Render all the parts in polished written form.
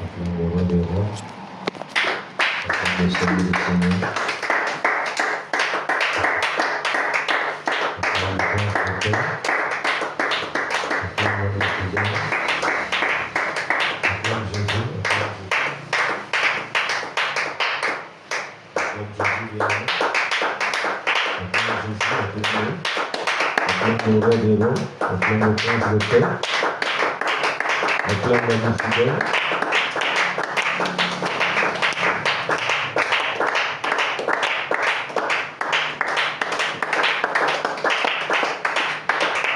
Acclame le roi des rois. Acclame le Seigneur des seigneurs. Acclame le Père des pères. Acclame le Maître des hommes. Acclame Jésus. Acclame Jésus, bien-aimé. Acclame Jésus, acclame le roi des rois. Acclame le prince des pères. Acclame l'ami fidèle.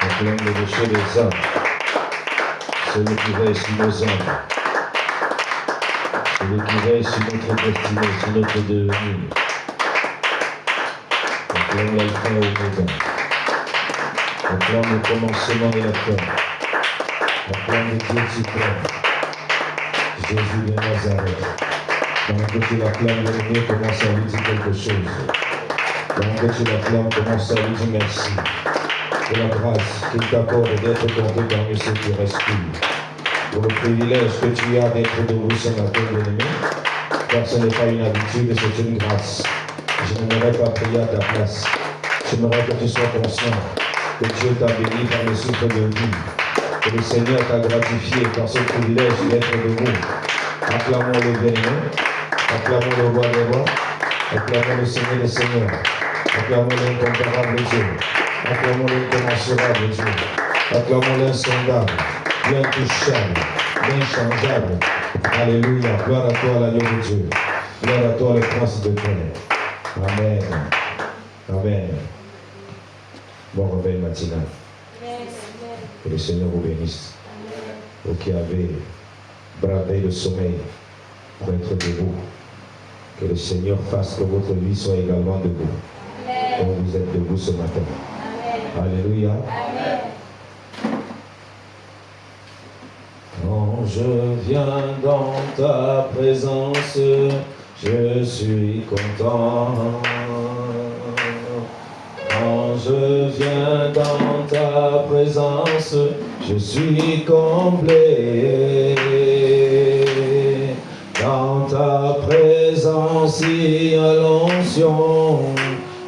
Acclame le rocher des âmes. Celui qui veille sur nos âmes. Celui qui veille sur notre destinée, sur notre devenir. Acclame l'alpha et l'oméga. Acclame le commencement et la fin. Acclame le Dieu suprême. Jésus de Nazareth. Pendant que tu l'acclames, l'ennemi commence à lui dire quelque chose. Pendant que tu l'acclames, commence à lui dire merci. Pour la grâce qu'il t'accorde d'être compté parmi ceux qui respirent. Pour le privilège que tu as d'être debout ce matin, bien-aimé. Car ce n'est pas une habitude, c'est une grâce. Je n'aimerais pas prier à ta place. J'aimerais que tu sois conscient que Dieu t'a béni par le souffle de vie. Que le Seigneur t'a gratifié par ce privilège d'être debout. Acclamons le bien-aimé. Acclamons le roi des rois. Acclamons le Seigneur des seigneurs. Acclamons l'incomparable Dieu. Acclamons l'incommensurable Dieu. Acclamons l'insondable, l'intouchable, l'inchangeable. Alléluia. Gloire à toi, l'agneau de Dieu. Gloire à toi, le prince de terre. Amen. Amen. Bon réveil matinal. Que le Seigneur vous bénisse. Vous qui avez bravé le sommeil pour être debout. Que le Seigneur fasse que votre vie soit également debout. Comme vous êtes debout ce matin. Alléluia. Quand je viens dans ta présence, je suis content. Quand je viens dans ta présence, je suis comblé. Dans ta présence, il y a l'onction,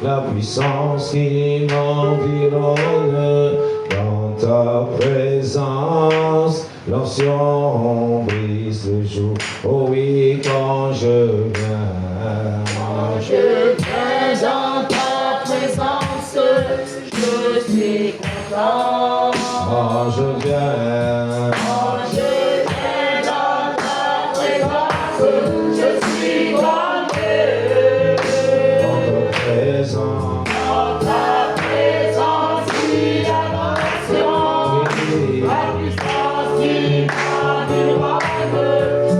la puissance qui m'environne. Dans ta présence, l'onction brise le jour. Oh oui, quand je viens. Quand je viens dans ta présence, je suis content. Quand je viens. Quand je viens dans ta présence, je suis comblé. Dans ta présence. Dans ta présence, il y a l'onction, la puissance qui m'environne.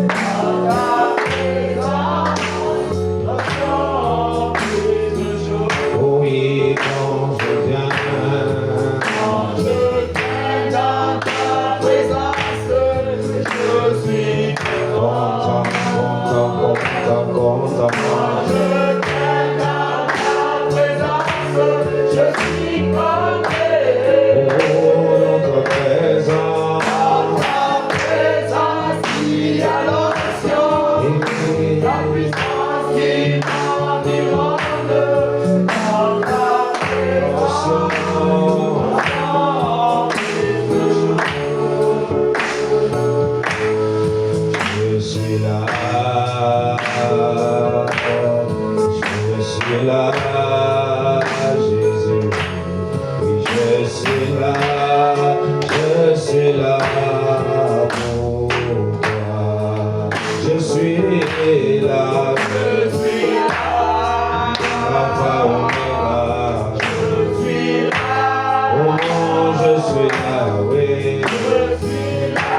Dans ta présence, l'onction brise le jour. Oh oui, quand je viens. Quand je viens dans ta présence, je suis content. Content. Quand je viens dans ta présence, je suis comblé. Oh, dans ta présence. Dans ta présence, il y a l'onction, la puissance qui m'environne. Dans ta présence, Je suis là. Je suis là, Jésus. Oui, je suis là. Je suis là pour toi. Je suis là. je suis là. Alpha, Oméga. Je suis là. Oh non, je suis là, oui. Je suis là.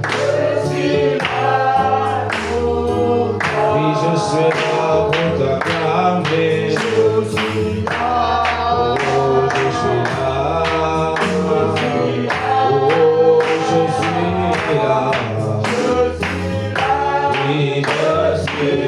Je suis là pour toi. Oui, je suis là pour t'acclamer. Je suis là. Oh, je suis là. Je suis là. Oh, je suis là. Je suis là. Oui, je suis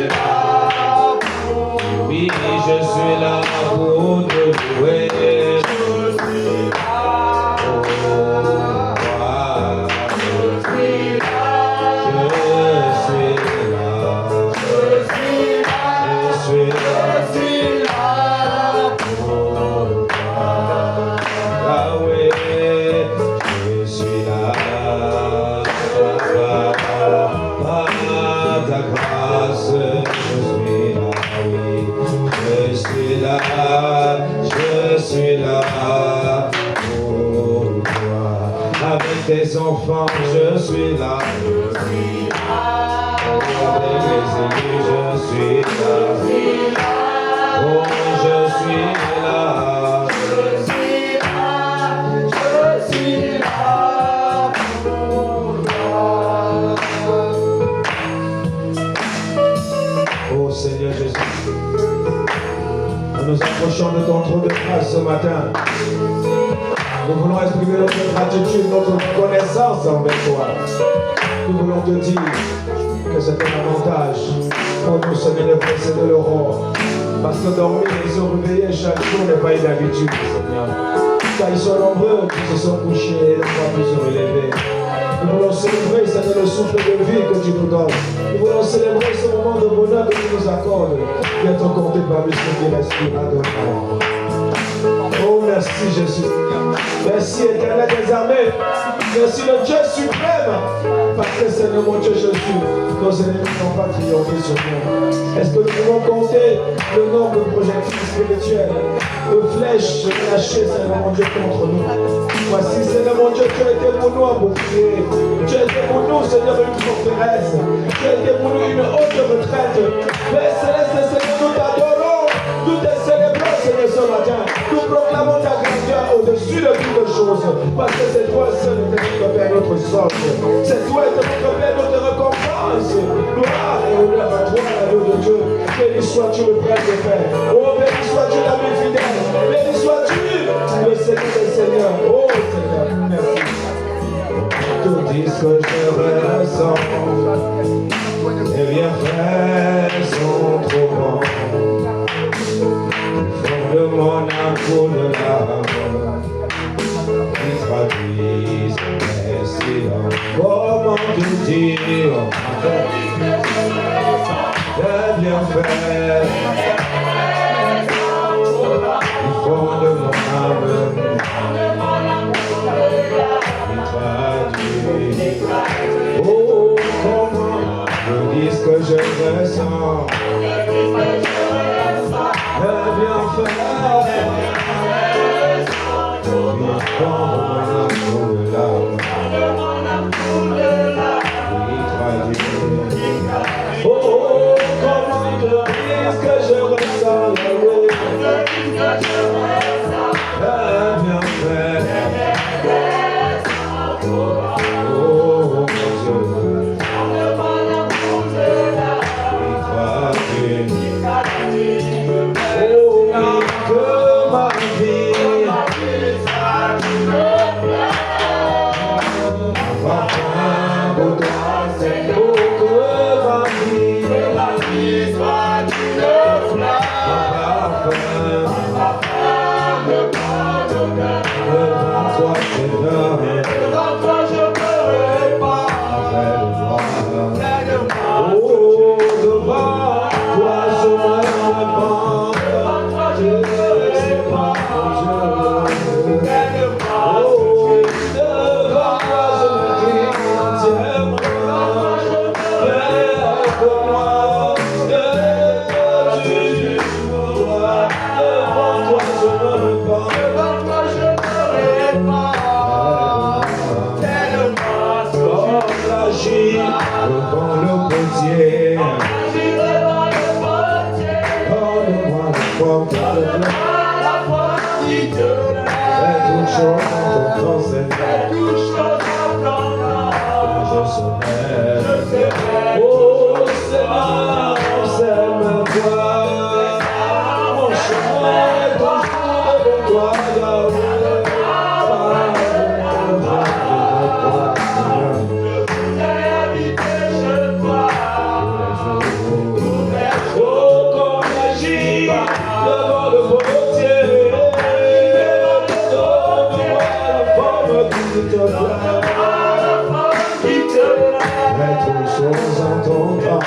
enfants, je suis là. Avec les élus, je suis là. Oh, je suis là. Oh Seigneur Jésus, nous nous approchons de ton trône de grâce ce matin. Nous voulons exprimer notre gratitude, notre connaissance envers toi. Nous voulons te dire que c'est un avantage pour nous, Seigneur, de précéder l'aurore. Parce que dormir et se réveiller chaque jour n'est pas une habitude, Seigneur. Car ils sont nombreux qui se sont couchés et ne peuvent plus se relever. Nous voulons célébrer, Seigneur, le souffle de vie que tu nous donnes. Nous voulons célébrer ce moment de bonheur que tu nous accordes. Viens t'accorder parmi ceux qui respirent à ton nom. Oh, merci Jésus. Merci éternel des armées. Merci le Dieu suprême. Parce que Seigneur mon Dieu Jésus, nos ennemis n'ont pas triomphé sur nous. Est-ce que nous pouvons compter le nombre de projectiles spirituels, de flèches lâchées, Seigneur mon Dieu, contre nous? Voici, Seigneur mon Dieu, tu as été pour nous un bouclier. Tu as été pour nous, Seigneur, une forteresse. Tu as été pour nous une haute retraite. Père céleste, Seigneur, nous t'adorons. Nous te célébrons, Seigneur, ce matin. Nous proclamons ta grandeur au-dessus de toutes choses. Parce que c'est toi seul, notre Père, notre socle. C'est toi, notre Père, notre récompense. Gloire et honneur à toi, l'agneau de Dieu. Béni sois-tu le Père des Pères. Oh, béni sois-tu l'ami fidèle. Béni sois-tu le Seigneur des Seigneurs. Oh, Seigneur, merci. Tout dit ce que je ressens. Et bien frères sont trop grands. De mon âme pour de l'âme qui traduisent mes silences. Comment te dire de bien faire du fond de mon âme qui traduit. Oh, comment je dis ce que je ressens. Bien faire, oh, comment te dire ce que je ressens, bien faire, oh, mon Mettre les choses en ton temps.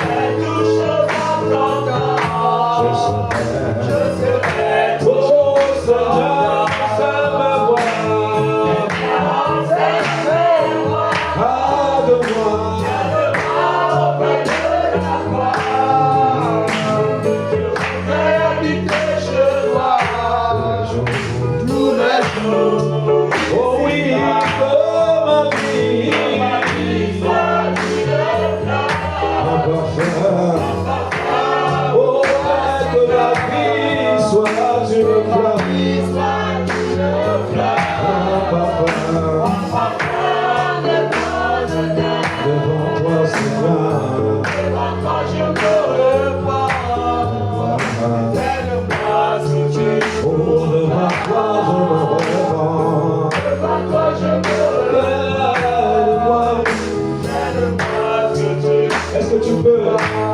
Est-ce que tu peux,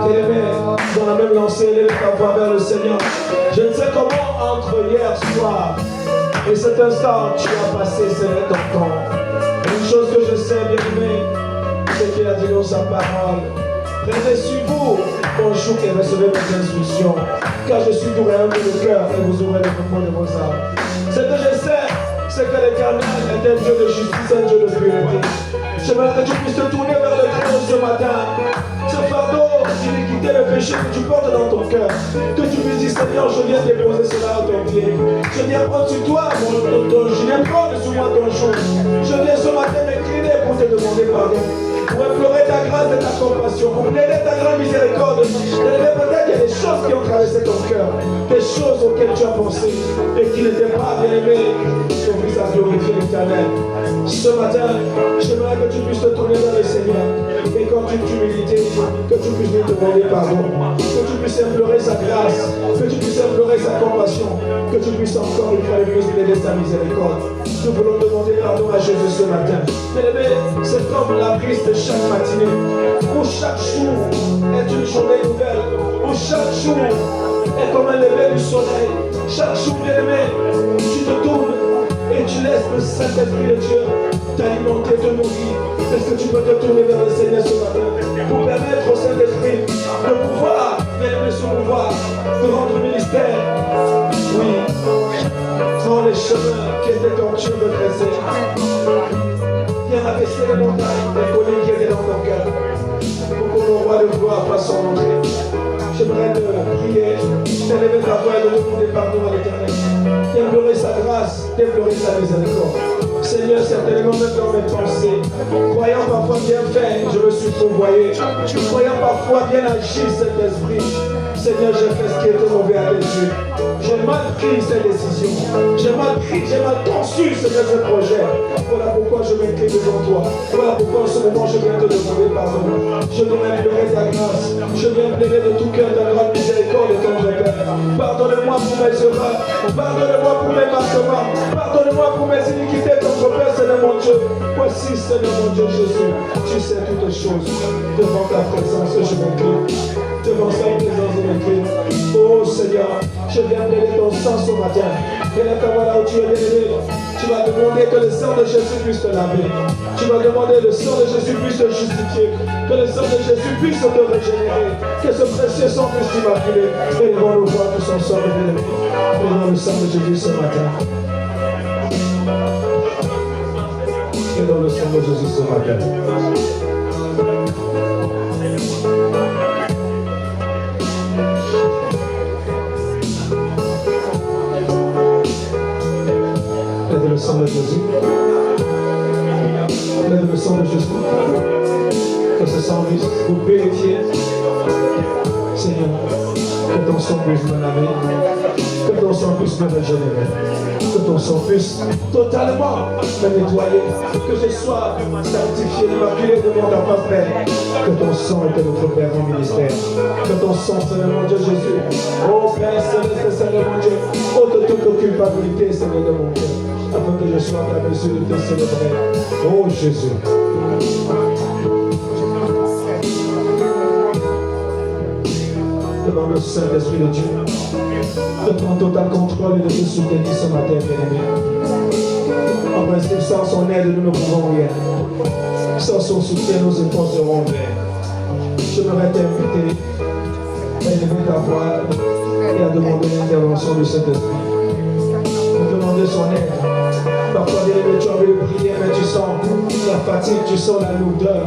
t'élever dans la même lancée, élever ta voix vers le Seigneur? Je ne sais comment entre hier soir et cet instant tu as passé, Seigneur, ton temps. Une chose que je sais, bien-aimé, c'est qu'il a dit dans sa parole: restez sur vous, mon jour et recevez mes instructions, car je suis doux et humble de cœur et vous ouvrez le fond de vos âmes. Ce que je sais, c'est que l'Éternel est un Dieu de justice, un Dieu de pureté. J'aimerais que tu puisses te tourner vers le Christ ce matin. Ce fardeau d'iniquité, le péché que tu portes dans ton cœur, que tu puisses dire: Seigneur, je viens déposer cela à ton pied. Je viens prendre sur toi je viens prendre sur moi ton jour. Je viens ce matin m'incliner pour te demander pardon, pour implorer ta grâce et ta compassion, pour plaider ta grande miséricorde. Peut-être qu'il y a des choses qui ont traversé ton cœur, des choses auxquelles tu as pensé et qui n'étaient pas bien aimées. Ton fils a glorifié l'Éternel. Ce matin, j'aimerais que tu puisses te tourner vers le Seigneur et qu'en toute humilité, que tu puisses lui demander pardon, que tu puisses implorer sa grâce, que tu puisses implorer sa compassion, que tu puisses encore une fois de plus plaider sa miséricorde. Nous voulons demander pardon à Jésus ce matin. Bien-aimé, c'est comme la prise de chaque matinée, où chaque jour est une journée nouvelle, où chaque jour est comme un lever du soleil. Chaque jour, bien-aimé, tu te tournes et tu laisses le Saint-Esprit de Dieu t'alimenter, te nourrir. Est-ce que tu peux te tourner vers le Seigneur ce matin pour permettre au Saint-Esprit de pouvoir, bien-aimé, son pouvoir, de rendre ministère? Oui, dans les chemins qui étaient tortueux de dresser. Viens rabaisser les montagnes, les collines qui étaient dans ton cœur, pour que le roi de gloire fasse son entrée. J'aimerais te prier, d'élever ta voix et de demander pardon à l'Éternel, d'implorer sa grâce, d'implorer sa miséricorde. Seigneur, certainement même dans mes pensées, croyant parfois bien faire, je me suis fourvoyé, croyant parfois bien agir cet esprit. Seigneur, j'ai fait ce qui était mauvais à tes yeux. J'ai mal pris ces décisions. J'ai mal conçu ce projet. Voilà pourquoi je m'incline devant toi. Voilà pourquoi en ce moment je viens te demander pardon. Je viens implorer ta grâce. Je viens plaider de tout cœur ta grande miséricorde et ton Père. Pardonne-moi pour mes erreurs. Pardonne-moi pour mes manquements. Pardonne-moi pour mes iniquités contre Père, Seigneur mon Dieu. Voici, Seigneur mon Dieu Jésus. Tu sais toutes choses. Devant ta présence, je m'incline. Devant sa présence, je m'incline. Oh Seigneur, je viens plaider ton sang ce matin. Et là, voilà où tu es élevé. Tu vas demander que le sang de Jésus puisse te laver. Tu vas demander que le sang de Jésus puisse te justifier. Que le sang de Jésus puisse te régénérer. Que ce précieux sang puisse t'immaculer. Et nous allons voir que son sang est élevé. Et dans le sang de Jésus ce matin. Et dans le sang de Jésus ce matin. Le sang de Jésus. Le sang de Jésus. Que ce sang puisse vous purifier. Seigneur, que ton sang puisse me laver. Que ton sang puisse me régénérer. Que ton sang puisse totalement me nettoyer. Que je sois sanctifié, immaculé devant ta face, Père. Que ton sang était notre Père au ministère. Que ton sang, Seigneur mon Dieu Jésus. Oh Père céleste, Seigneur mon Dieu. Ôte toute culpabilité, Seigneur de mon cœur. Afin que je sois à la mesure de te célébrer. Oh Jésus. Devant le Saint-Esprit de Dieu, de prendre total contrôle et de te soutenir ce matin, bien-aimé. En principe, sans son aide, nous ne pouvons rien. Sans son soutien, nos efforts seront vains. Je voudrais t'inviter à élever ta voix et à demander l'intervention du Saint-Esprit. Demander son aide. Parfois, tu as envie de prier, mais tu sens la fatigue, tu sens la lourdeur.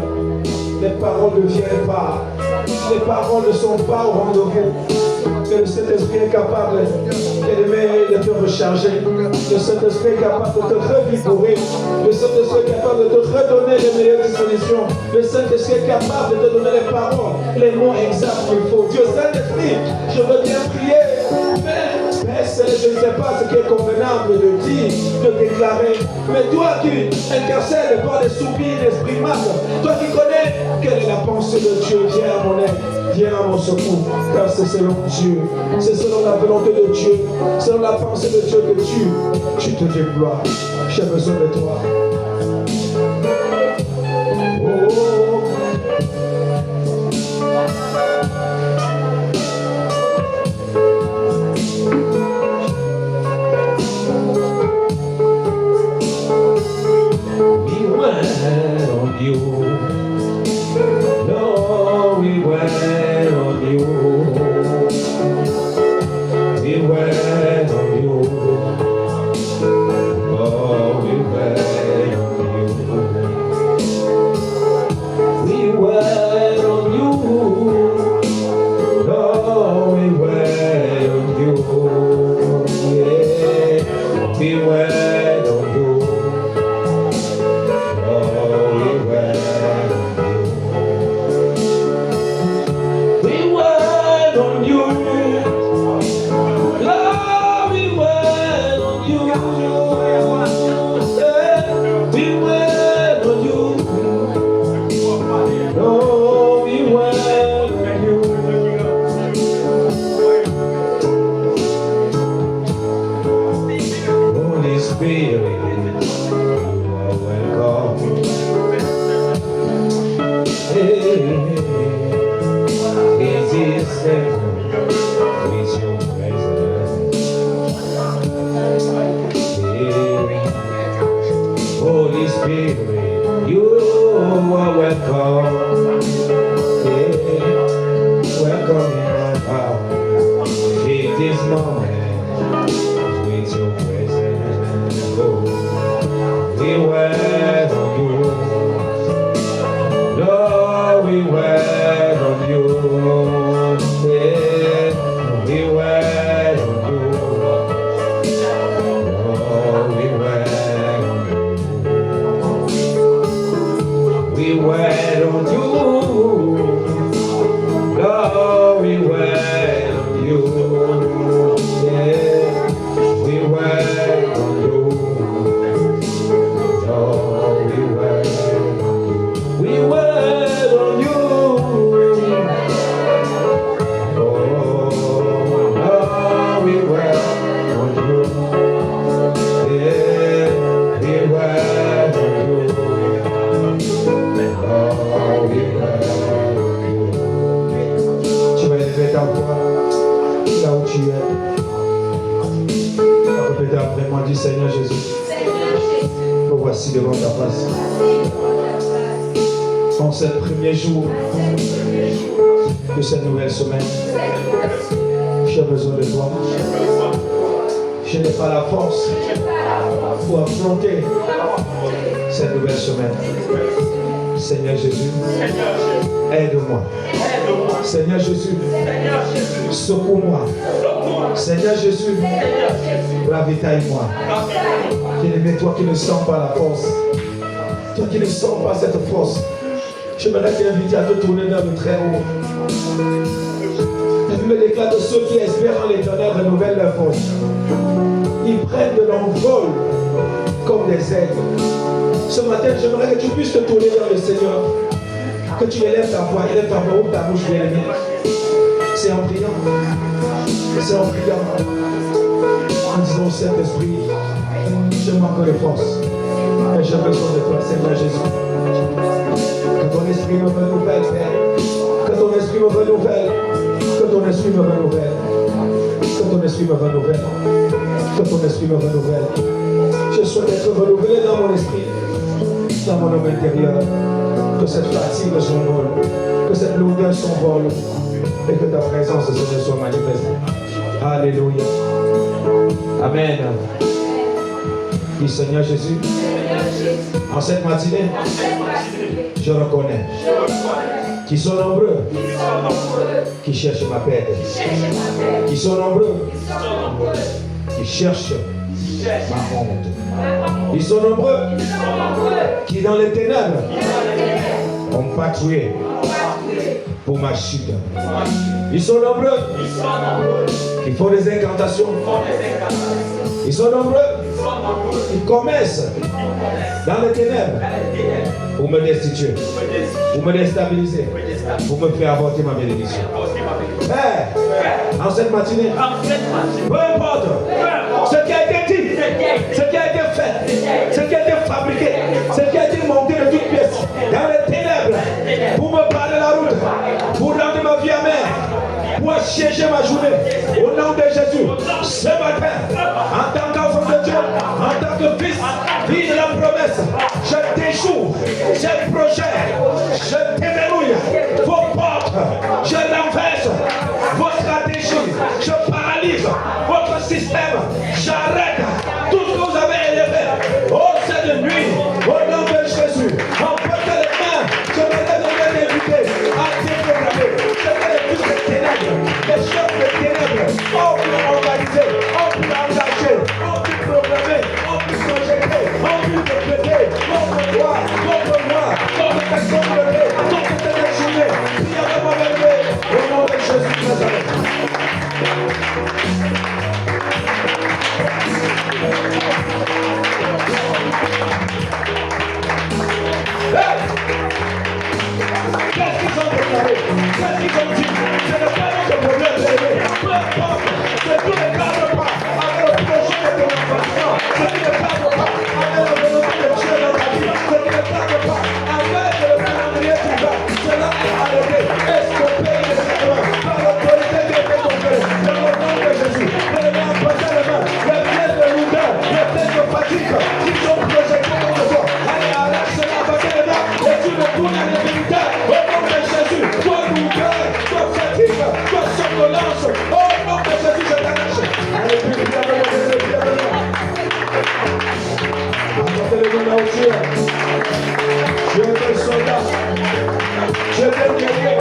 Les paroles ne viennent pas. Les paroles ne sont pas au rendez-vous. Que le Saint-Esprit est capable de te recharger. Le Saint-Esprit est capable de te revigorer. Le Saint-Esprit est capable de te redonner les meilleures dispositions. Le Saint-Esprit est capable de te donner les paroles, les mots exacts qu'il faut. Dieu Saint-Esprit, je veux bien prier. Mais je ne sais pas ce qui est convenable de dire, de déclarer. Mais toi qui intercèdes par les soupirs d'esprit mal, toi qui connais quelle est la pensée de Dieu, viens à mon aide, viens à mon secours, car c'est selon Dieu, c'est selon la volonté de Dieu, selon la pensée de Dieu que tu te déploies. J'ai besoin de toi. voix là où tu es. Répétez après moi, dis Seigneur Jésus, me voici devant ta face. En ce premier jour de cette nouvelle semaine, j'ai besoin de toi. Je n'ai pas la force pour affronter cette nouvelle semaine. Seigneur Jésus, aide-moi. Seigneur Jésus, secours-moi. Seigneur Jésus, ravitaille-moi. Bien-aimé, toi qui ne sens pas la force, toi qui ne sens pas cette force, j'aimerais t'inviter à te tourner vers le très haut. La Bible déclare que ceux qui espèrent en l'Éternel renouvellent leur force. Ils prennent de l'envol comme des aigles. Ce matin, j'aimerais que tu puisses te tourner vers le Seigneur. Que tu élèves ta voix, ouvre ta bouche, bien-aimé. C'est en priant. C'est en priant. En disant au Saint-Esprit, je manque de force. Mais j'ai besoin de toi, Seigneur Jésus. Que ton esprit me renouvelle, Père. Que ton esprit me renouvelle. Que ton esprit me renouvelle. Que ton esprit me renouvelle. Que ton esprit me renouvelle. Je souhaite être renouvelé dans mon esprit, dans mon homme intérieur. Que cette fatigue s'envole, que cette lourdeur s'envole et que ta présence, Seigneur, soit manifestée. Alléluia. Amen. Dis Seigneur Jésus, en cette matinée, je reconnais qu'ils sont nombreux, qui cherchent ma paix, qui sont nombreux, qui cherchent ma honte. Ils sont nombreux qui dans les ténèbres ont patrouillé pour ma chute. Ils sont nombreux qui font des incantations. Ils sont nombreux qui commencent dans les ténèbres pour me destituer, pour me déstabiliser, pour me faire avorter ma bénédiction. Père, en cette matinée, peu importe ce qui a été dit, ce qui a été fait, ce qui a été fabriqué, ce qui a été monté de toutes pièces dans les ténèbres pour me parler la route, pour rendre ma vie amère, pour assiéger ma journée au nom de Jésus. Ce matin, en tant qu'enfant de Dieu, en tant que fils, fille de la promesse, je déjoue ces projets, je déverrouille vos portes, je renverse vos stratégies, je paralyse votre système, j'arrête tout ce que vous avez élevé. Oh, cette nuit, au nom de Jésus, en portant les mains, je vais vous inviter à déprogrammer. Je vais les plus de ténèbres, les chefs de ténèbres, on peut organiser, on peut engager, on peut programmer, on peut projeter, on peut répéter, contre toi, contre moi, contre ta communauté, contre ta journée. Priez avec moi, au nom de Jésus de Nazareth. Qu'est-ce qu'ils ont déclaré? Qu'est-ce qu'ils ont dit? Ce n'est pas notre problème, peu importe, ce qui ne cadre pas avec le projet de ton enfant, ce qui ne cadre pas avec la volonté de Dieu dans ta vie, ce qui ne cadre pas avec le calendrier divin, cela est arrêté, escopé immédiatement par l'autorité qui est conférée dans le nom de Jésus. Les mains en passant les mains, les pieds de lourdeur, les pieds de fatigue qui sont projetés contre toi. Allez, arrache cela, passez les mains, et tu me tournes à l'évité. Au nom de Jésus, toi lourdeur, toi fatigue, toi somnolence, au nom de Jésus, je t'arrache. Allez, puis bienvenue. Apportez les mains là où tu es. Je vais être soldat. Je vais guérir.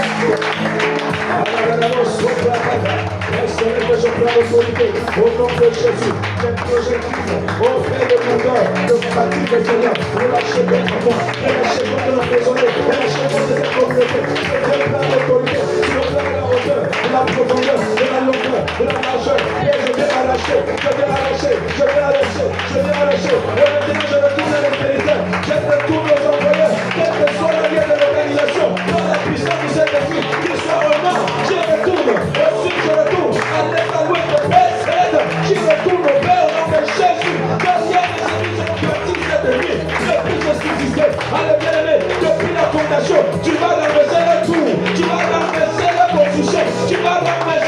Je prends l'autorité au nom de Jésus. Des projectiles au fait de mon cœur, de fatigue, Seigneur. Relâchez contre moi, relâchez contre la maisonnée, relâchez contre cette communauté. Je prends l'autorité sur le plan de la hauteur, de la profondeur, de la longueur, de la largeur. Et je vais arracher, je vais arracher, je vais arracher, je vais arracher. Et maintenant, je retourne à l'extérieur, je retourne aux employeurs, quel que soit le lien de l'organisation, dans la puissance du Saint-Esprit, qu'il soit au nom, je retourne, ensuite je retourne à l'évaluer de Bethsaida, je retourne au Père au nom de Jésus, derrière les ennemis sont partis cette nuit, depuis que je suis disais, allez bien aimé, depuis la fondation, tu vas renverser le tour, tu vas renverser la confusion, tu vas renverser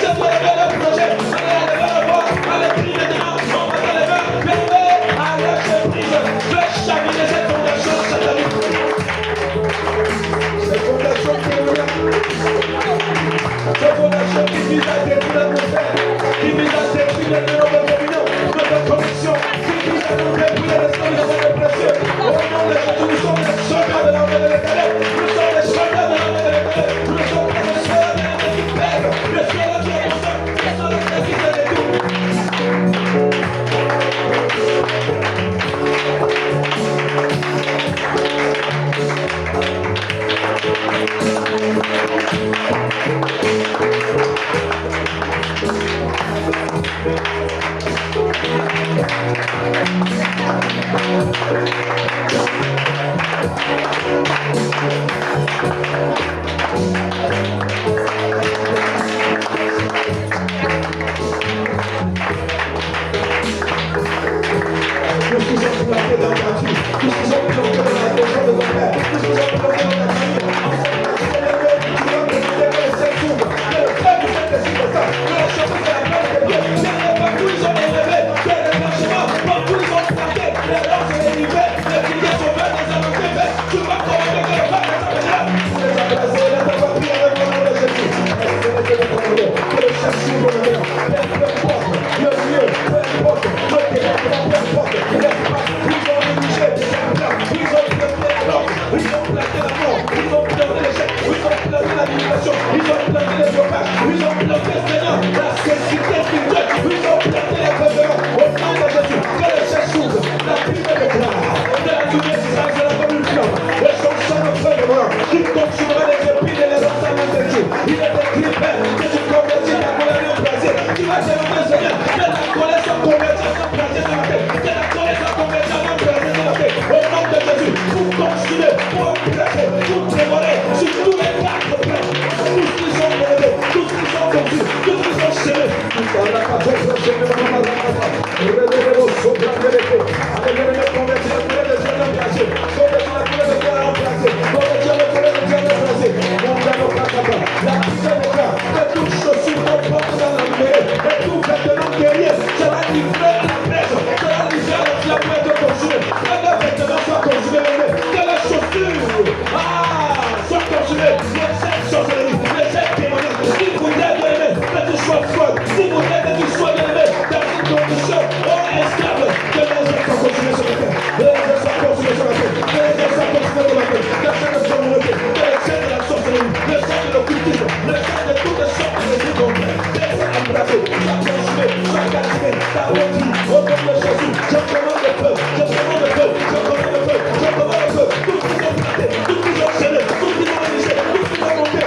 le sang de l'occultisme, le sang de toutes les sortes de décombres, laisse embrasser, soit consumé, soit calciné, ta vie, au nom de Jésus, je commande le feu, je commande le feu, je commande le feu, je commande le feu, tout ce qu'ils ont planté, tout ce qu'ils ont semé, tout ce qu'ils ont réalisé, tout ce qu'ils ont monté,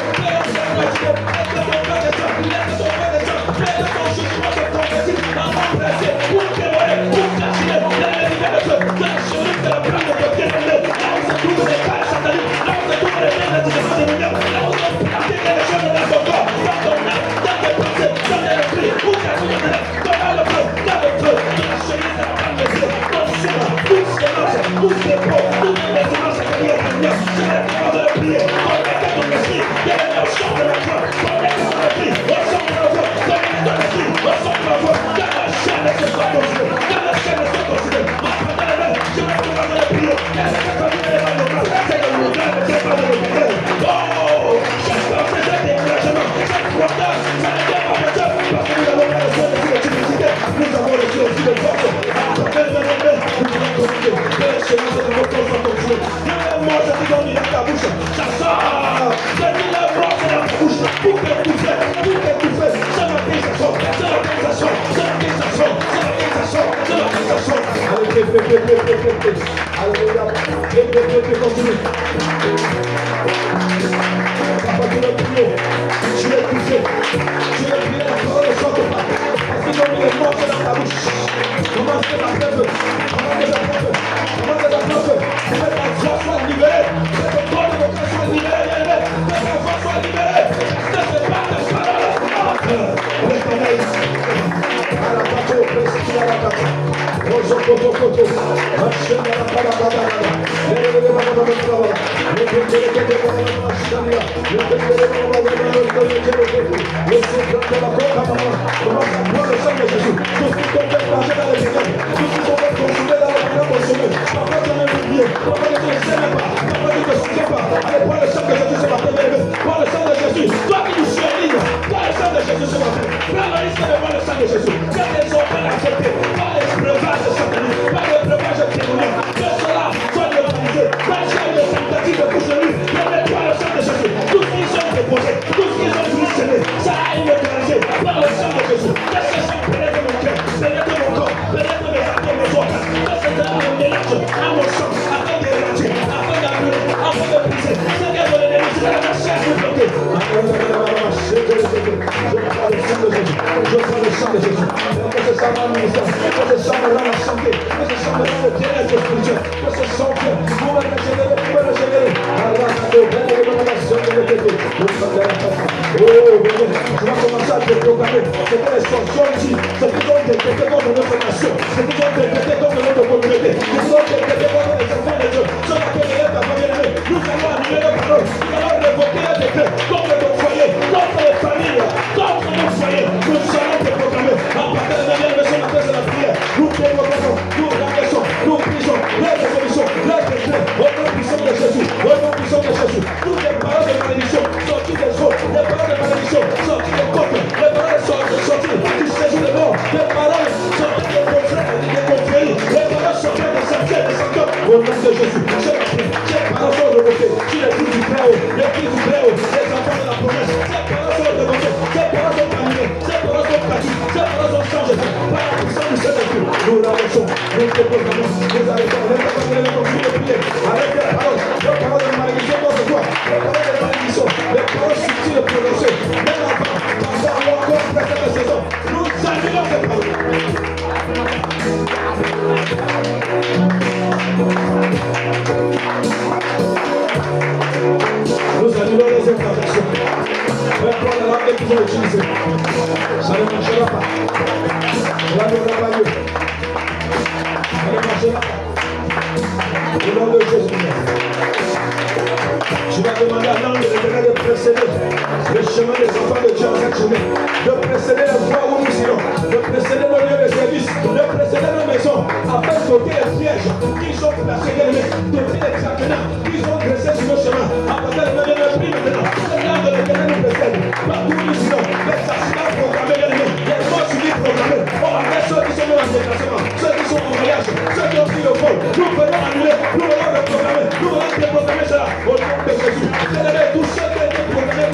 Nous allons déprogrammer cela au nom de Jésus. Vous allez tous ceux qui ont été programmés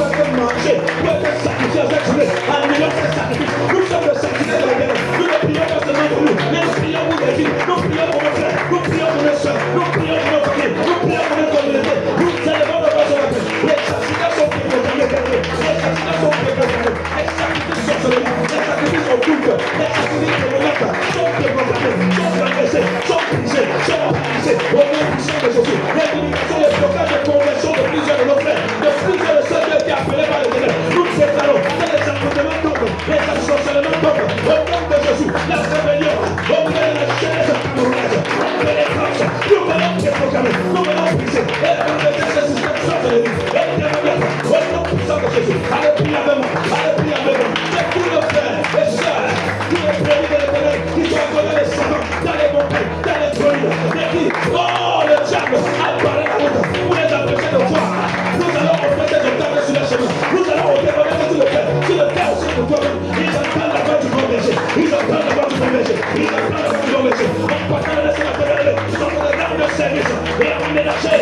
sacrifier. Pour être sacrifié à cette journée. Alléluia, c'est sacrifice. Nous sommes le sacrifice de la guerre. Nous ne prions pas seulement pour nous, mais nous prions pour les filles. Nous prions pour nos frères. Nous prions pour nos soeurs. Nous prions pour nos familles. Nous prions pour notre communauté. Nous célébrons nos besoins. Les sacrifices sont préparés. Les sacrifices sont préparés. Les sacrifices sont célébrés. Les sacrifices sont cultes. Les sacrifices de l'honneur sont préparés. Sont progressés. Sont brisés. Sont organisés. Au nom puissant de Jésus. Les limitations, les blocages de conversion de plusieurs de nos frères. De plusieurs de ceux qui sont appelés par les ténèbres. Nous séparons. Les affrontements tombent. Les ascensionnements tombent. Au nom de Jésus. La rébellion. Au nom de la chaise amoureuse. De l'écrase. Nous venons déprogrammer. Nous venons briser. Et la rébellion de ce système sorte de nous. Et démoniaque. Au nom puissant de Jésus. Allez prier avec moi. Allez prier avec moi. C'est tous nos frères et sœurs. Tous les prévenus de l'éternel qui sont accordés les savants dans les montagnes, dans les collines. Et qui, oh, le diable a parlé la route pour les empêcher de voir. Nous allons empêcher de taper sur le chemin. Nous allons dévoiler sur le cœur. Sur le cœur aussi pour toi-même. Ils entendent la voix du bon berger. Ils entendent la voix du bon berger. Ils entendent la voix du bon berger. En partant de la sénateur, ils sont dans l'arme de service. Et on est lâché.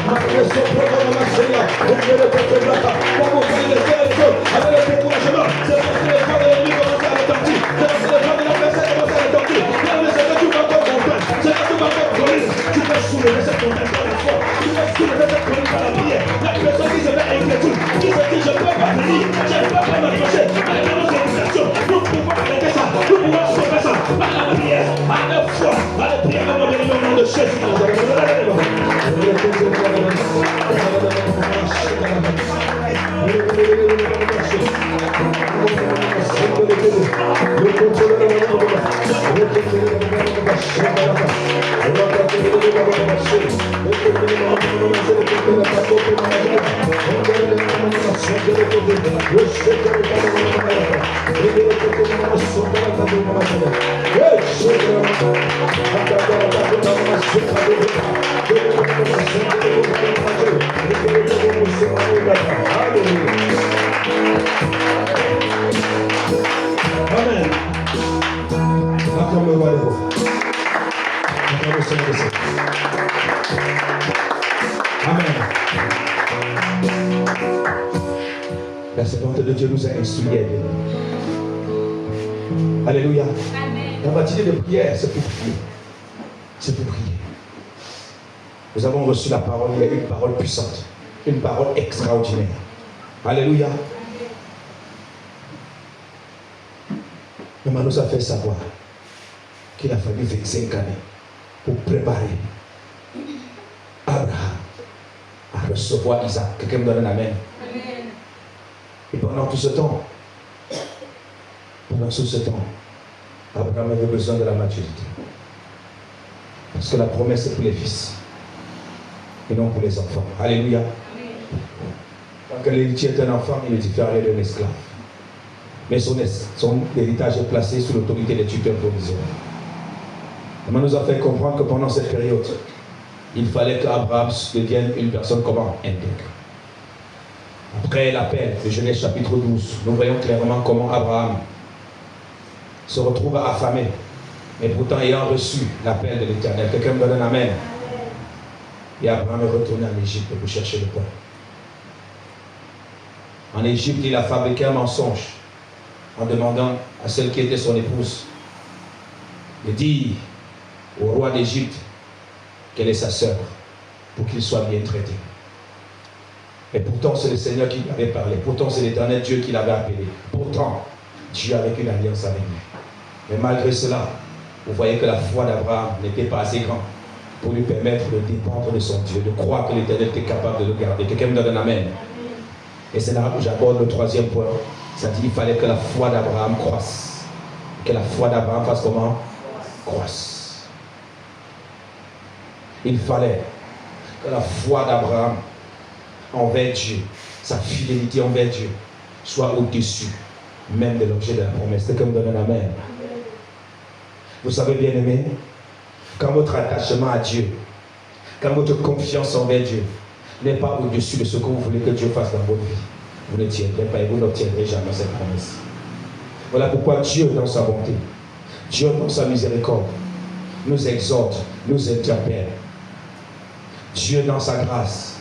Malgré son programme, ma Seigneur, on veut le peuple de la part. Pour vous faire les faire les choses avec le découragement. C'est parce que les voix de l'ennemi commencent à retentir. C'est parce que les voix de l'adversaire commencent à retentir. Mais c'est que tu vas encore comprendre. C'est que tu vas encore colline. Tu peux soulever cette montagne par la foi. Tu peux soulever cette colline par la prière. La personne qui se met inquiétude, qui se dit je ne peux pas venir, je ne peux pas m'approcher. Avec nos éducations, nous pouvons arrêter ça. Nous pouvons sauver ça par la prière, à la foi, à la prière dans le nom de Jésus. Amen. Acclame le roi des rois. Acclame le Seigneur des Seigneurs. Amen. La servante de Dieu nous a instruits. Alléluia. La matinée de prière, c'est pour prier. C'est pour prier. Nous avons reçu la parole, il y a une parole puissante, une parole extraordinaire. Alléluia. Maman nous a fait savoir qu'il a fallu 25 années pour préparer Abraham à recevoir Isaac. Quelqu'un me donne un amen. Amen. Et pendant tout ce temps, Abraham avait besoin de la maturité. Parce que la promesse est pour les fils et non pour les enfants. Alléluia. Quand l'héritier est un enfant, il est différent d'un esclave. Mais son héritage est placé sous l'autorité des tuteurs provisoires. On nous a fait comprendre que pendant cette période, il fallait qu'Abraham devienne une personne comment? Intègre. Après l'appel de Genèse chapitre 12, nous voyons clairement comment Abraham se retrouve affamé, mais pourtant ayant reçu l'appel de l'Éternel. Quelqu'un me donne un amen. Et Abraham est retourné en Égypte pour chercher le pain. En Égypte, il a fabriqué un mensonge en demandant à celle qui était son épouse de dire au roi d'Égypte qu'elle est sa sœur pour qu'il soit bien traité. Et pourtant, c'est le Seigneur qui lui avait parlé. Pourtant, c'est l'Éternel Dieu qui l'avait appelé. Pourtant, Dieu avait une alliance avec lui. Mais malgré cela, vous voyez que la foi d'Abraham n'était pas assez grande pour lui permettre de dépendre de son Dieu, de croire que l'Éternel était capable de le garder. Quelqu'un me donne un amen. Et c'est là où j'aborde le troisième point. Ça dit qu'il fallait que la foi d'Abraham croisse. Que la foi d'Abraham fasse comment? Croisse. Il fallait que la foi d'Abraham envers Dieu, sa fidélité envers Dieu, soit au-dessus même de l'objet de la promesse. Quelqu'un me donne un amen. Vous savez, bien aimé, quand votre attachement à Dieu, quand votre confiance envers Dieu n'est pas au-dessus de ce que vous voulez que Dieu fasse dans votre vie, vous ne tiendrez pas et vous n'obtiendrez jamais cette promesse. Voilà pourquoi Dieu, dans sa bonté, Dieu, dans sa miséricorde, nous exhorte, nous interpelle. Dieu, dans sa grâce,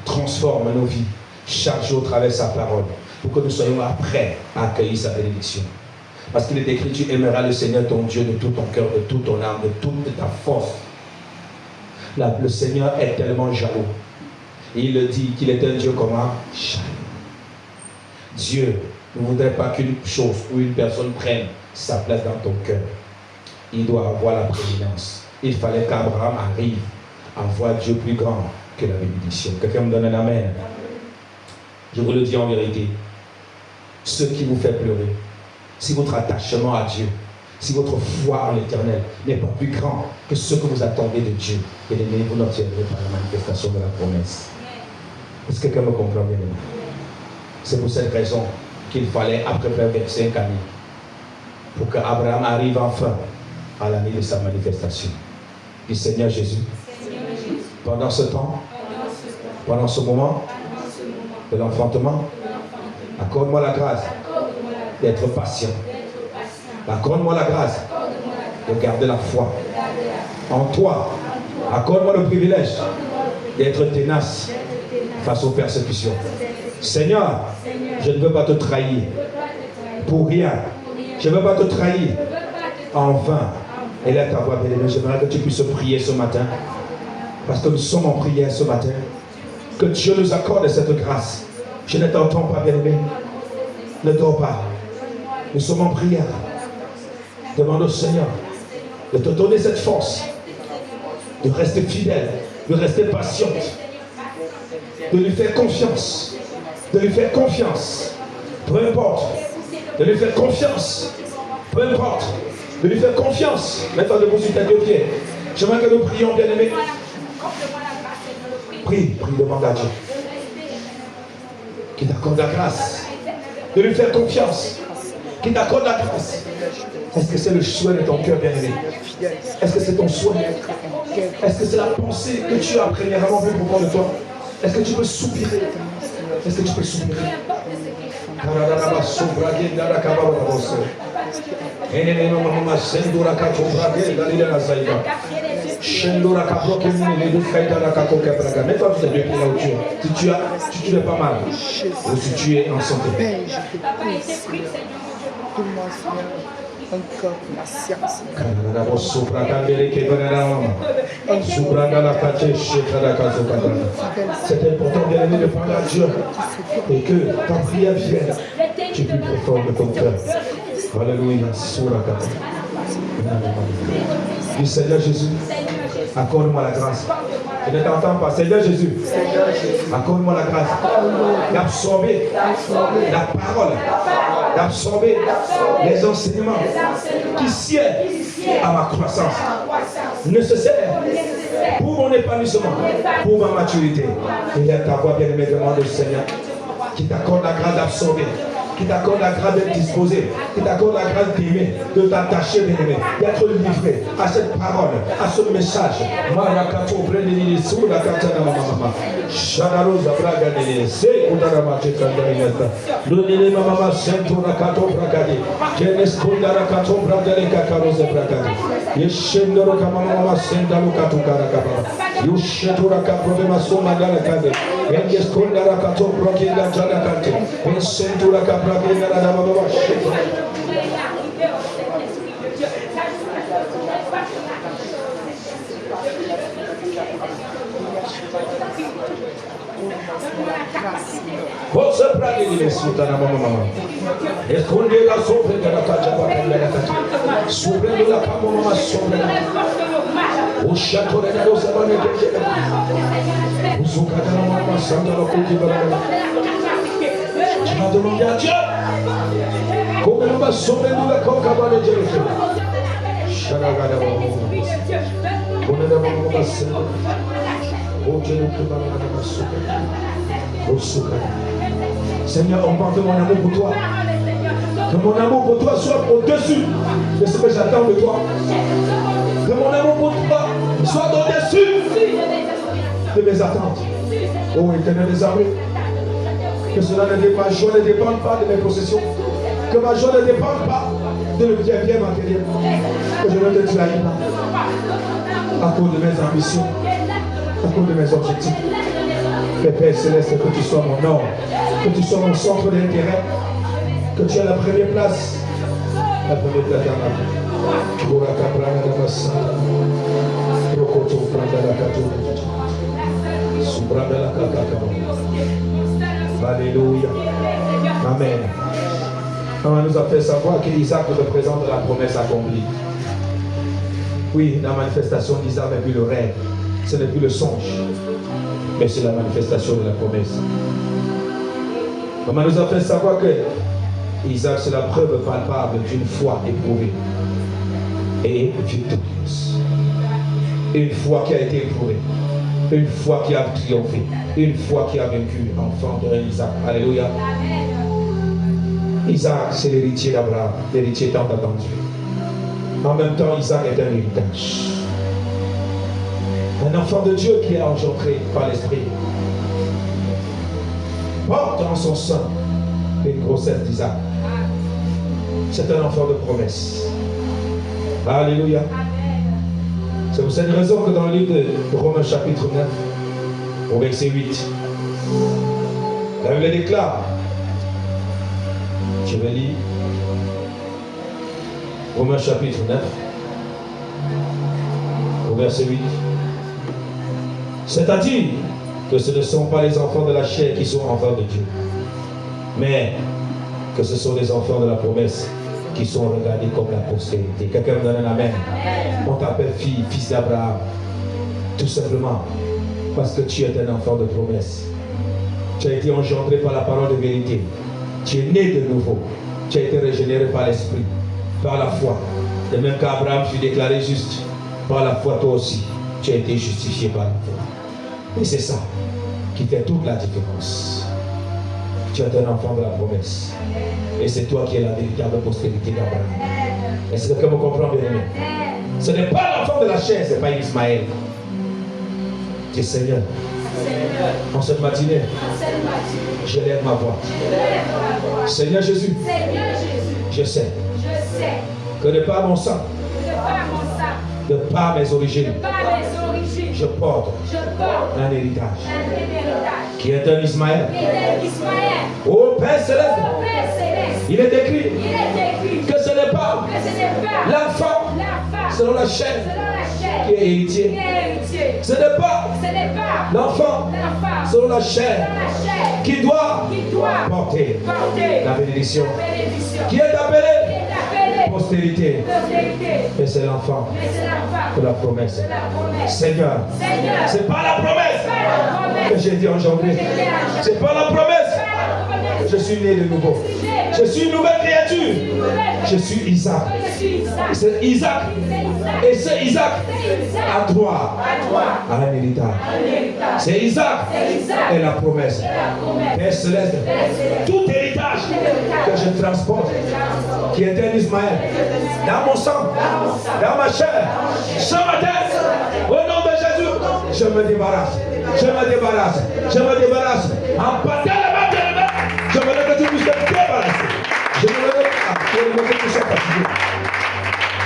transforme nos vies, chaque jour à travers sa parole, pour que nous soyons prêts à accueillir sa bénédiction. Parce qu'il est écrit, tu aimeras le Seigneur ton Dieu de tout ton cœur, de toute ton âme, de toute ta force. Là, le Seigneur est tellement jaloux. Et il le dit qu'il est un Dieu comment? Jaloux. Dieu ne voudrait pas qu'une chose ou une personne prenne sa place dans ton cœur. Il doit avoir la prééminence. Il fallait qu'Abraham arrive à voir Dieu plus grand que la bénédiction. Quelqu'un me donne un amen? Je vous le dis en vérité. Ce qui vous fait pleurer, si votre attachement à Dieu, si votre foi en l'Éternel n'est pas plus grand que ce que vous attendez de Dieu, bien aimé, vous n'obtiendrez pas la manifestation de la promesse. Est-ce que quelqu'un me comprend bien? C'est pour cette raison qu'il fallait après faire 25 années pour qu'Abraham arrive enfin à l'année de sa manifestation. Du Seigneur Jésus. Pendant ce temps, pendant ce moment de l'enfantement, accorde-moi la grâce d'être patient. Accorde-moi la grâce de garder la foi en toi. Accorde-moi le privilège d'être tenace face aux persécutions. Seigneur, je ne veux pas te trahir pour rien. Je ne veux pas te trahir en vain. Et là, ta voix, bien-aimée, j'aimerais que tu puisses prier ce matin. Parce que nous sommes en prière ce matin. Que Dieu nous accorde cette grâce. Je ne t'entends pas, bien-aimé. Ne dors pas. Nous sommes en prière. Demande au Seigneur de te donner cette force, de rester fidèle, de rester patiente, de lui faire confiance, de lui faire confiance, peu importe, de lui faire confiance, peu importe, de lui faire confiance. Mets-toi debout sur tes deux pieds. J'aimerais que nous prions, bien-aimés. Prie, demande à Dieu qui t'accorde la grâce, de lui faire confiance, qui t'accorde la grâce. Est-ce que c'est le souhait de ton cœur, bien-aimé? Est-ce que c'est ton souhait? Est-ce que c'est la pensée que tu as premièrement vue pour de toi? Est-ce que tu peux soupirer? Est-ce que tu peux soupirer? Mets-toi sur tes deux pieds là où tu es. Si tu n'es pas mal, ou si tu es en santé. Donne-moi, Seigneur, encore la science. C'est important, bien-aimé, de parler à Dieu et que ta prière vienne du plus profond de ton cœur. Alléluia. Du Seigneur Jésus, accorde-moi la grâce. Je ne t'entends pas. Seigneur Jésus, accorde-moi la grâce d'absorber la parole, d'absorber les enseignements qui sied à ma croissance nécessaire pour mon épanouissement, pour ma maturité. Et lève ta voix, bien-aimé, demande au Seigneur qui t'accorde la grâce d'absorber, qui t'accorde la grâce d'être disposé, qui t'accorde la grâce d'aimer, de t'attacher, bien-aimé, d'être livré à cette parole, à ce message. Marakato Brenini sur la carte de ma maman. Shadarosa Braga de Se Udarama Chetandarinata. Lunile Mama Sentura Kato Bragadi. Genes Kundara Kato Bradele Kakarosa Bragadi. Yeshendoro Kamama Sendalu Katu Karakaba. Yushetura Kaproma Soma Garakade. Enges Kundara Kato Brokinda Jalakante. Sentura Kapragina Ramama Shit. Forse praghi di sutana mamma. Esconde la sopra della faccia per Suprendo la mamma sopra. Usciatore dello sabone che Usuka della mamma santa lo coltivare. Ci ha domandato a Dio. Come non va sopra la coca vale Gesù. Sharagada mamma. Come la mamma santa. Seigneur, augmente mon amour pour toi. Que mon amour pour toi soit au-dessus de ce que j'attends de toi. Que mon amour pour toi soit au-dessus de mes attentes. Oh Éternel des armées, que cela ma joie ne dépende pas de mes possessions. Que ma joie ne dépende pas de le bien matériel. Que je ne te trahis pas à cause de mes ambitions, à cause de mes objectifs. Mais Père Céleste, que tu sois mon nom, que tu sois mon centre d'intérêt, que tu aies la première place dans ma vie. Alléluia. Amen. On nous a fait savoir qu'Isaac représente la promesse accomplie. Oui, la manifestation d'Isaac n'est plus le rêve, ce n'est plus le songe, mais c'est la manifestation de la promesse. On nous a fait savoir que Isaac, c'est la preuve palpable d'une foi éprouvée et victorieuse. Une foi qui a été éprouvée, une foi qui a triomphé, une foi qui a vaincu l'enfant de Isaac. Alléluia. Isaac, c'est l'héritier d'Abraham, l'héritier tant attendu. En même temps, Isaac est un héritage. Un enfant de Dieu qui est engendré par l'Esprit porte en son sein une grossesse d'Isaac. C'est un enfant de promesse. Alléluia. C'est pour cette raison que dans le livre de Romains chapitre 9, au verset 8, la Bible déclare, je vais lire, Romains chapitre 9, au verset 8. C'est-à-dire que ce ne sont pas les enfants de la chair qui sont enfants de Dieu, mais que ce sont les enfants de la promesse qui sont regardés comme la postérité. Quelqu'un me donne un amen. On t'appelle fille, fils d'Abraham, tout simplement parce que tu es un enfant de promesse. Tu as été engendré par la parole de vérité. Tu es né de nouveau. Tu as été régénéré par l'Esprit, par la foi. De même qu'Abraham fut déclaré juste, par la foi toi aussi, tu as été justifié par la foi. Et c'est ça qui fait toute la différence. Tu es un enfant de la promesse. Et c'est toi qui es la véritable postérité d'Abraham. Est-ce que quelqu'un me comprend bien aimé? Ce n'est pas l'enfant de la chair, ce n'est pas Ismaël. Tu es Seigneur. En cette matinée, je lève ma voix. Seigneur Jésus, je sais que de par mon sang, de par mes origines, je porte un héritage qui est un Ismaël. Ô Père Céleste, il est écrit que ce n'est pas l'enfant selon la chair qui est héritier. Ce n'est pas l'enfant selon la chair qui doit porter la bénédiction, qui est appelé postérité. Et c'est l'enfant de la promesse. Seigneur, c'est pas la promesse que j'ai été engendré. C'est pas la promesse. Je suis né de nouveau. Je suis une nouvelle créature. Je suis Isaac. C'est Isaac. Et c'est Isaac a droit à un héritage. C'est Isaac et la promesse. Père Céleste, tout héritage que je transporte, qui est un Ismaël, dans mon sang, dans ma chair, ce matin, au nom de Jésus, je me débarrasse. Je me débarrasse. Je me débarrasse. En partant la main de la main, je me lève que tu puisses te débarrasser. Je me lève que tu sois fatigué.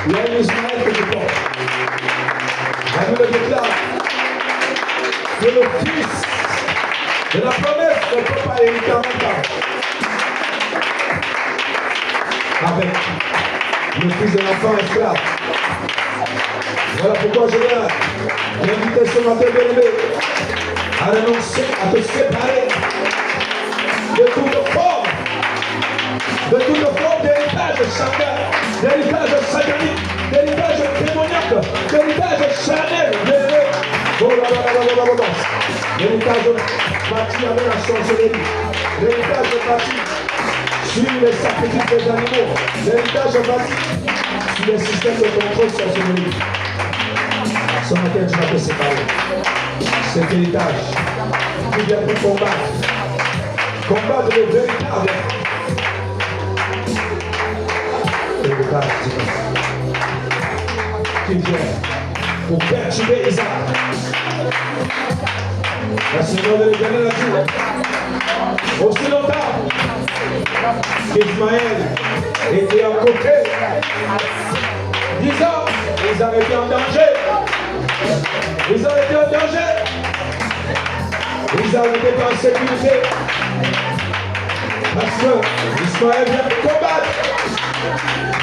Il y a un Ismaël que je porte. La Bible déclare que le fils de la promesse ne peut pas hériter en même temps avec le fils de l'enfant esclave. Voilà pourquoi je viens t'inviter ce matin bien-aimé à renoncer, à te séparer de toute forme d'héritage sanguin, d'héritage satanique, d'héritage démoniaque, d'héritage charnel, l'héritage bâti avec la sorcellerie, l'héritage bâti sur les sacrifices des animaux, l'héritage bâti sur les systèmes de contrôle sorcellerie. Ce matin, tu vas te séparer. Cet héritage, tu viens pour combattre le véritable héritage divin. Tu viens pour perturber Isaac. La Seigneur de l'Éternel a dit, aussi longtemps qu'Ismaël était en côté, 10 ans, ils avaient été en danger. Ils ont été en danger. Ils Israël n'était pas en sécurité. Parce que Ismaël vient pour combattre.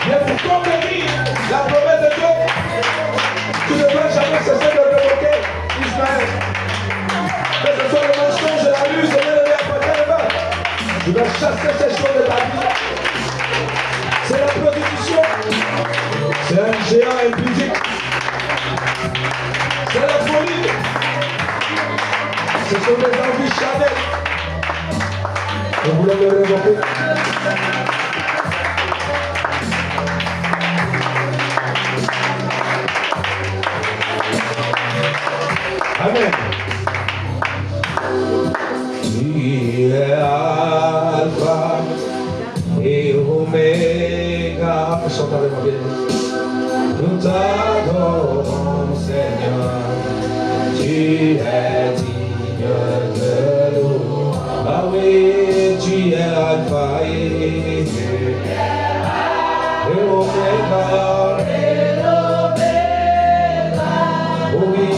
Vient pour conquérir la promesse de Dieu. Tu ne vas jamais cesser de révoquer Ismaël. Que ce soit le mensonge et la ruse, et le appartement. Tu dois chasser ces choses de ta vie. C'est la prostitution. C'est un géant impudique. C'est la folie. Ce sont des envies charnelles. Nous voulons le révoquer. Amen. Il est Alpha et Oméga. Chante avec moi, bien. Nous t'adorons, Seigneur. Tu es digne de nous. Ah oui, tu es Alpha et Oméga. Oui,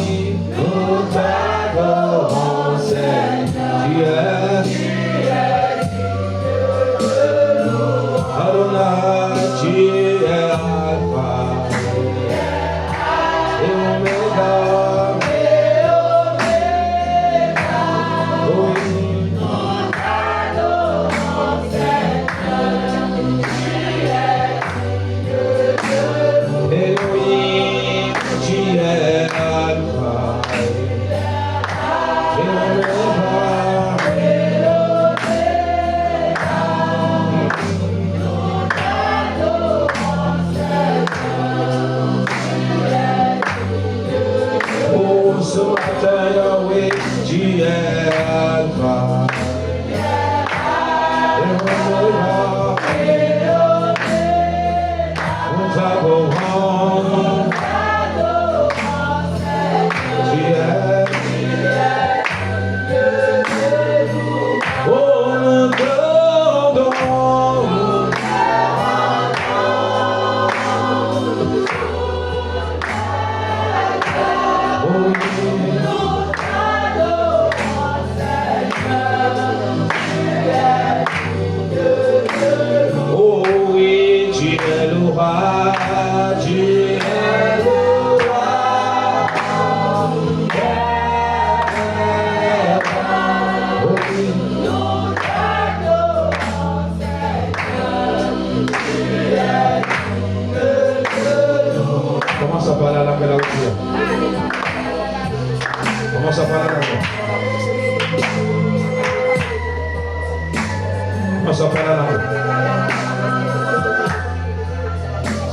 nous t'adorons, Seigneur. Tu es Adonai, tu es Alpha et Oméga.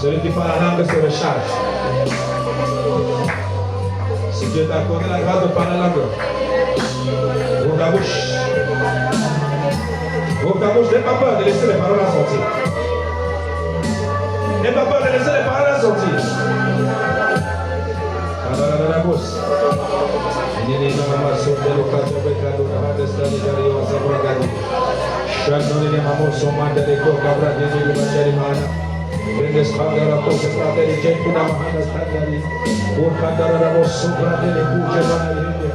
Celui qui parle la langue se recharge. Si Dieu t'a accordé la grâce de parler la langue, ouvre ta bouche. Ouvre ta bouche, n'aie pas peur de laisser les paroles sortir. N'aie pas peur de laisser les paroles sortir. La bouche. Prende spandere la cosa fratelli, gente una mano standari, urcandare la mossa fratelli, buce vanaglie,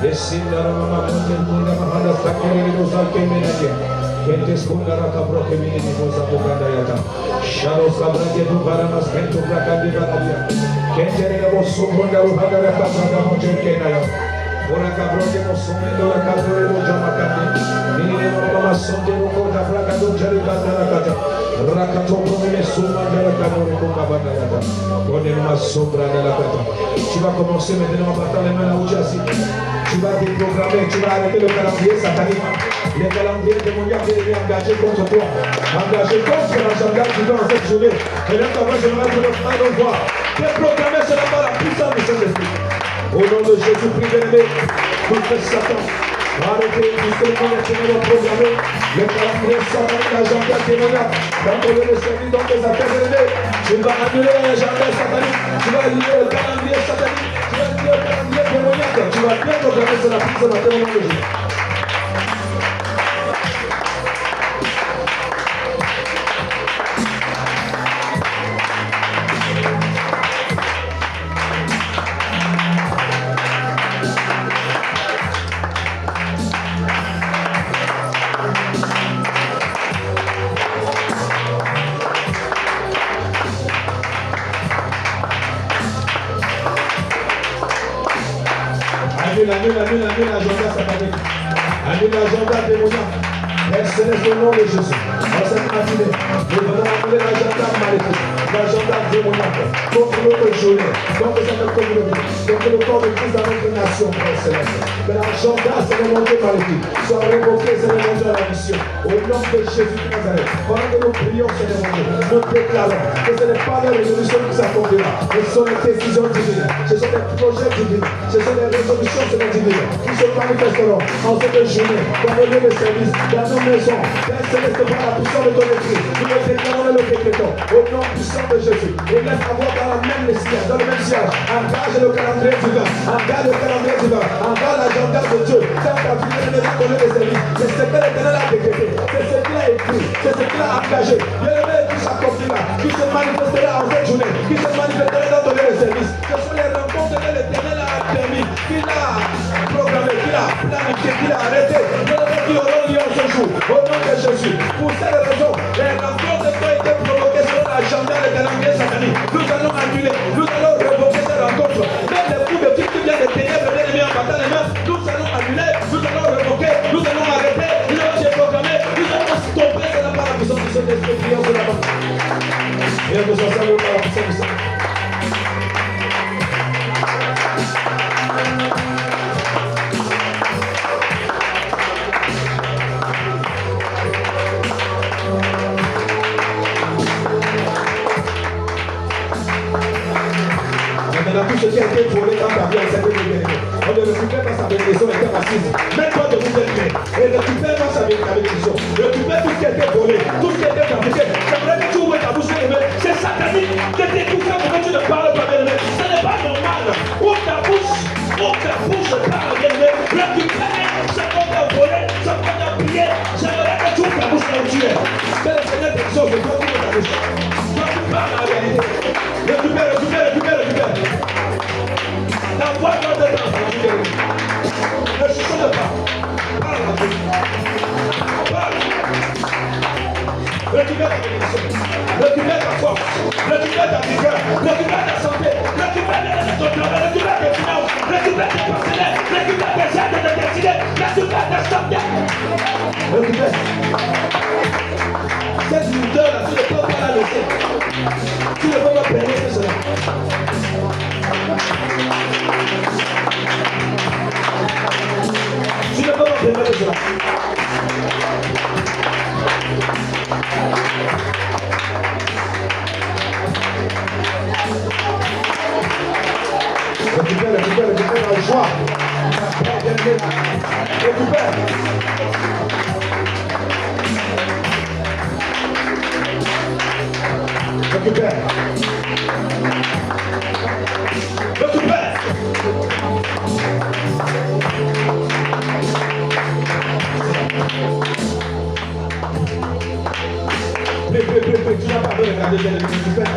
e sindara mamma monte kunda mahana standari di rosa che menage, gente spundara capro che viene di cosa bucanda yata, shadow sabra che tu varana spento prakandi vanaglia, gente la mossa kunda ruhada la capra da monte che nayo, ora capro che mossa mendo la capro di rosa macandi, viene mamma sonte ruko da prakando jari kanda la kata. Rakato promene summa della canore con Kabanayata. On est ma sombra della kata. Tu vas commencer maintenant à battre les mains à Oujasi. Tu vas déprogrammer, tu vas arrêter le calendrier satanique. Les calendriers démoniaques viennent engager contre toi. Engager contre l'agenda qui dans cette journée. Et là, ta voix, je vais vous le faire au revoir. Déprogrammer cela par la puissance de Saint-Esprit. Au nom de Jésus, prie bien-aimé, contre Satan. Arrêtez, puisque le monde est programmé. Le calendrier satanique, l'agenda démoniaque. Quand on veut le servir dans tes affaires élevées, tu vas annuler l'agenda satanique. Tu vas annuler le calendrier satanique. Tu vas annuler le calendrier démoniaque. Tu vas bien programmer cela pour ce matin au nom de Jésus. Père, au nom de Jésus. En cette matinée, nous venons appeler l'agenda maléfique, l'agenda démoniaque, contre notre journée, contre cette communauté, contre le corps de Christ dans notre nation, Père Céleste. Que l'agenda, c'est le monde maléfique, soit révoqué, c'est le monde de la mission. Au nom de Jésus de Nazareth, pendant que nous prions, Seigneur mon Dieu, nous déclarons que ce n'est pas la résolution qui s'accomplira, mais ce sont les décisions divines, ce sont les projets divins, ce sont les résolutions divines qui se manifesteront en cette journée, dans nos lieux de service, dans nos maisons. Père Céleste, par la puissance de ton esprit, nous le déclarons et le décrétons au nom puissant de Jésus. Et laisse avoir dans la même siège, dans le même siège, engage le calendrier divin, engage le calendrier divin, engage l'agenda de Dieu, tant qu'à finir de nos lieux de service. C'est ce que l'Éternel a décrété, c'est ce qu'il a écrit, c'est ce qu'il a engagé. Bien-aimé, tout s'accomplira, qui se manifestera en cette journée, qui se manifestera dans ton lieu de service. Ce sont les rencontres que l'Éternel a permis, qu'il a programmé, qu'il a planifié, qu'il a arrêté. Bien-aimé, qui auront lieu ce jour, au nom de Jésus. Pour cette raison, les rencontres qui ont été provoquées sur l'agenda de calendrier satanique, nous allons annuler, nous allons révoquer ces rencontres. Même les coups de fil qui viennent des ténèbres, bien aimé, en battant les mains, nous allons annuler, nous allons révoquer, nous allons arrêter, nous allons programmer, nous allons stopper cela par la puissance du Saint-Esprit. Prions sur la main. Et nous allons saluer par la puissance du Saint-Esprit. Maintenant, tout ce qui a été volé dans ta vie, on s'est bien. On ne récupère pas sa bénédiction et était assise. Même toi de vous êtes fait. Et récupère pas sa bénédiction. Récupère tout ce qui a été volé, tout ce qui a été fabriqué. J'aimerais que tu ouvres ta bouche, c'est satanique de t'étouffer pour que tu ne parles pas, bien aimé. Ce n'est pas normal. Ouvre ta bouche, parle, bien aimé. Récupère ce qu'on a volé, ce qu'on a pillé. J'aimerais que tu ouvres ta bouche là où tu es. Que le Seigneur t'exauce, toi ouvre ta bouche. Toi tu parles la réalité. Récupère. La voix de Dieu. Ne chuchote pas. Parle à Dieu. Parle. Récupère ta bénédiction. Récupère ta force. Récupère ta vigueur. Récupère ta santé. Récupère ton travail. Récupère tes finances. Récupère tes partenaires. Récupère tes aides de destinée. Récupère tes stocks. Récupère. Cette lutte-là, tu ne peux pas la laisser. Tu ne peux pas permettre cela. Tu ne peux pas permettre cela. Récupère la joie. Récupère. Tu n'as pas besoin de regarder bien, récupère ta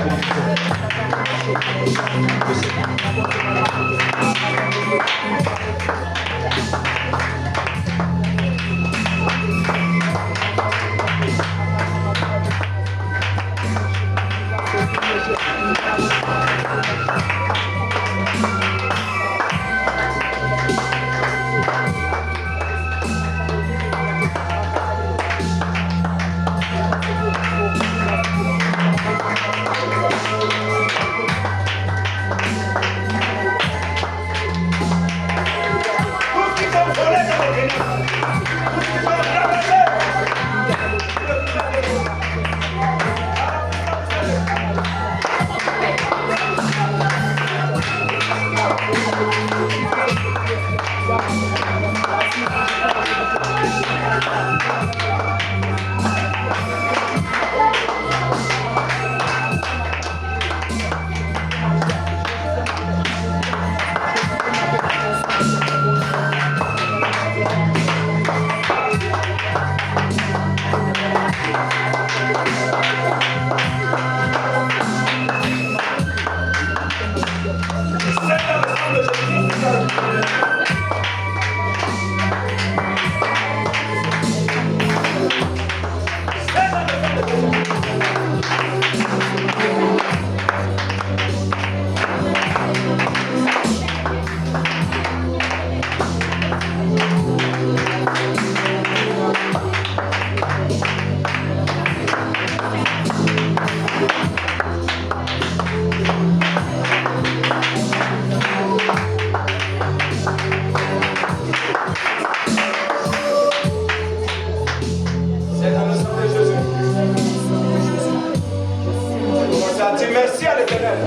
Merci à l'Éternel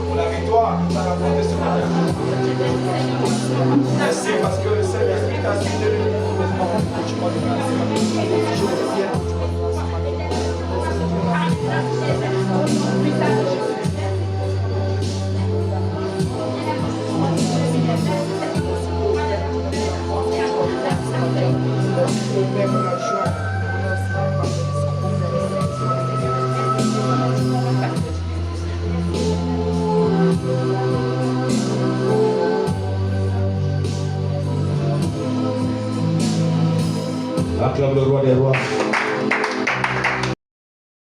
pour la victoire que tu as apportée ce matin. Merci parce que le Saint-Esprit t'a soutenu.